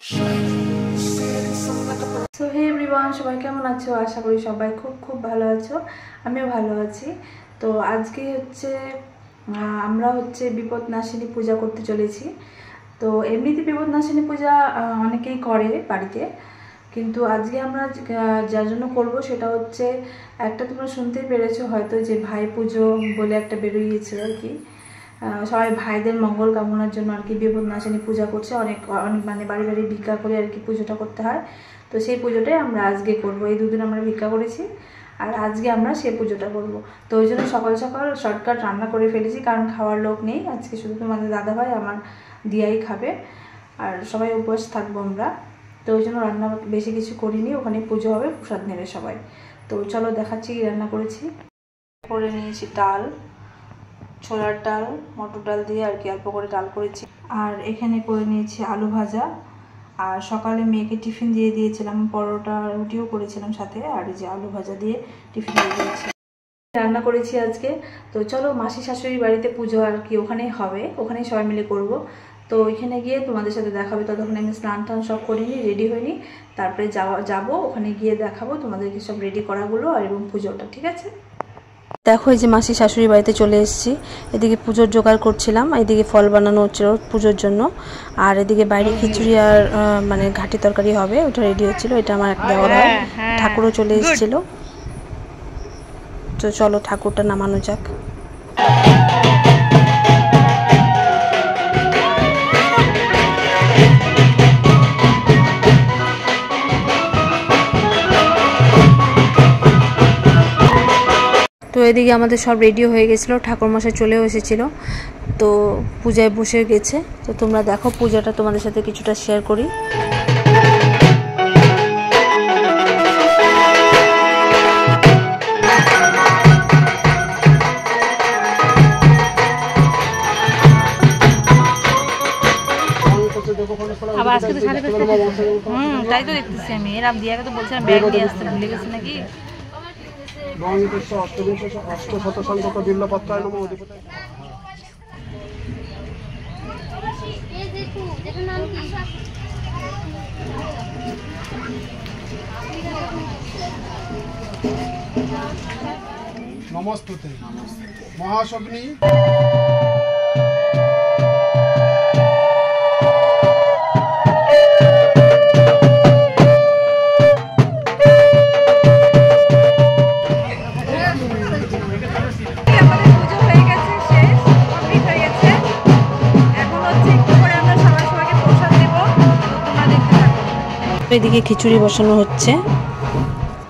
So hey everyone, সবাই কেমন আছো? আশা করি সবাই খুব খুব ভালো আছো। আমিও ভালো আছি। তো আজকে আমরা বিপদনাশিনী পূজা করতে চলেছি। তো এমনিতে বিপদনাশিনী পূজা অনেকেই করে বাড়িতে, কিন্তু আজকে আমরা যার জন্য করব সেটা হচ্ছে একটা, তোমরা শুনতেই পেরেছো হয়তো, যে ভাই পুজো বলে একটা বেরিয়েছে আর কি। সবাই ভাইদের মঙ্গল কামনার জন্য আর কি বিপদনাশিনী পূজা করছে। অনেক মানে বাড়ি বাড়ি ভিক্ষা করে আর কি পুজোটা করতে হয়। তো সেই পুজোটাই আমরা আজকে করব। এই দুদিন আমরা ভিক্ষা করেছি আর আজকে আমরা সেই পুজোটা করব। তো ওই জন্য সকাল সকাল শর্টকাট রান্না করে ফেলেছি, কারণ খাওয়ার লোক নেই আজকে, শুধু তোমাদের দাদাভাই আমার দিয়াই খাবে আর সবাই উপবাস থাকবো আমরা। তো ওই জন্য রান্না বেশি কিছু করিনি, ওখানে পুজো হবে, প্রসাদ নেবে সবাই। তো চলো দেখাচ্ছি কি রান্না করেছি। করে নিয়েছি ডাল, ছোলার ডাল, মটর ডাল দিয়ে আর কি অল্প করে ডাল করেছি। আর এখানে করে নিয়েছি আলু ভাজা। আর সকালে মেয়েকে টিফিন দিয়ে দিয়েছিলাম, পরোটা রুটিও করেছিলাম সাথে, আর এই যে আলু ভাজা দিয়ে টিফিন দিয়ে দিয়েছি। রান্না করেছি আজকে। তো চলো মাসি শাশুড়ির বাড়িতে পুজো আর কি ওখানেই হবে, ওখানেই সবাই মিলে করব। তো ওইখানে গিয়ে তোমাদের সাথে দেখাবে। ততক্ষণ আমি স্নান টান সব করিনি, রেডি হইনি, তারপরে যাবো ওখানে গিয়ে দেখাবো তোমাদেরকে সব রেডি করাগুলো আর এবং পুজোটা, ঠিক আছে? দেখো এই যে মাসি শাশুড়ি বাড়িতে চলে এসেছি। এদিকে পুজোর জোগাড় করছিলাম, এদিকে ফল বানানো হচ্ছিল পুজোর জন্য, আর এদিকে বাইরে খিচুড়ি আর মানে ঘাটি তরকারি হবে, ওটা রেডি হচ্ছিল। এটা আমার এক দেওয়ার হয়, ঠাকুরও চলে এসেছিল। তো চলো ঠাকুরটা নামানো যাক। তো এদিকে আমাদের সব রেডি হয়ে গেছিলো, ঠাকুরমশাই চলেও এসেছিলো। তো পূজায় বসে গেছে। তো তোমরা দেখো পূজাটা তোমাদের সাথে কিছুটা শেয়ার করি। আবার আজকে তো সাড়ে তাই তো দেখতেছি আমি। এরম দিয়াকে তো বলছিলাম ব্যাগ নিয়ে আসতে, ভুলে গেছে নাকি। নমস্তুতে মহাশগ্নি। এদিকে খিচুড়ি বসানো হচ্ছে।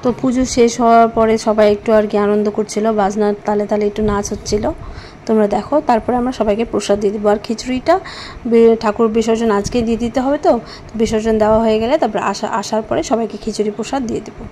তো পুজো শেষ হওয়ার পরে সবাই একটু আর কি আনন্দ করছিল, বাজনার তালে তালে একটু নাচ হচ্ছিল, তোমরা দেখো। তারপরে আমরা সবাইকে প্রসাদ দিয়ে দেবো। আর খিচুড়িটা ঠাকুর বিসর্জন আজকে দিয়ে দিতে হবে। তো বিসর্জন দেওয়া হয়ে গেলে তারপরে আসার পরে সবাইকে খিচুড়ি প্রসাদ দিয়ে দেবো।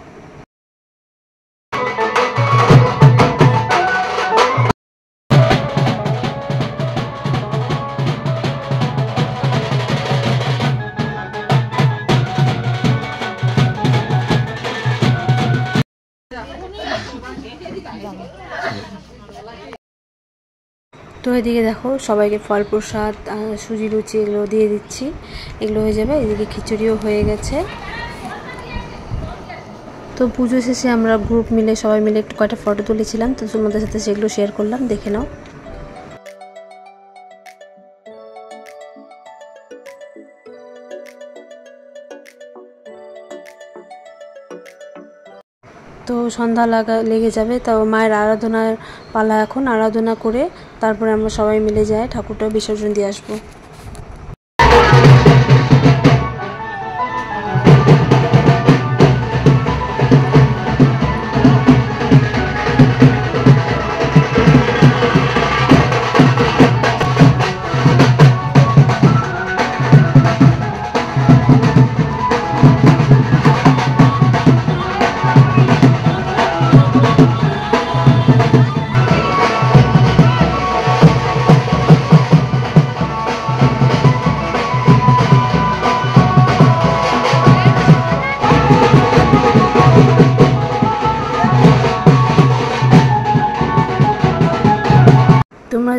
তো এদিকে দেখো সবাইকে ফল প্রসাদ, সুজি লুচি এগুলো দিয়ে দিচ্ছি, এগুলো হয়ে যাবে। এদিকে খিচুড়িও হয়ে গেছে। তো পুজো শেষে আমরা গ্রুপ মিলে সবাই মিলে একটু কয়েকটা ফটো তুলেছিলাম, তো তোমাদের সাথে সেগুলো শেয়ার করলাম, দেখে নাও। তো সন্ধ্যা লেগে যাবে। তো মায়ের আরাধনার পালা, এখন আরাধনা করে তারপরে আমরা সবাই মিলে যাই ঠাকুরটা বিসর্জন দিয়ে আসবো।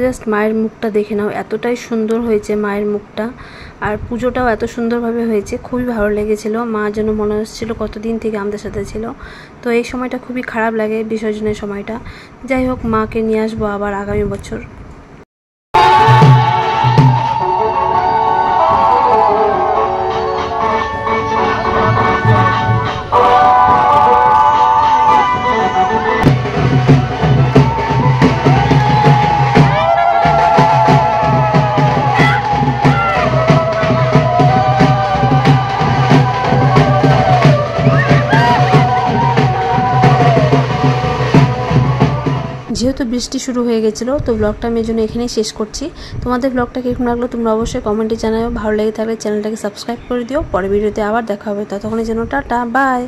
জাস্ট মায়ের মুখটা দেখে নাও, এতটাই সুন্দর হয়েছে মায়ের মুখটা। আর পুজোটাও এত সুন্দরভাবে হয়েছে, খুবই ভালো লেগেছিল। মা যেন মনে হচ্ছিল কতদিন থেকে আমাদের সাথে ছিল। তো এই সময়টা খুবই খারাপ লাগে, বিসর্জনের সময়টা। যাই হোক, মাকে নিয়ে আসবো আবার আগামী বছর। যেহেতু বৃষ্টি শুরু হয়ে গেছিলো, তো ব্লগটা আমি এই জন্য এখানেই শেষ করছি। তোমাদের ব্লগটা কীরকম লাগলো তোমরা অবশ্যই কমেন্টে জানাও। ভালো লেগে থাকলে চ্যানেলটাকে সাবস্ক্রাইব করে দিও। পরের ভিডিওতে আবার দেখা হবে, ততক্ষণের জন্য টাটা, বাই।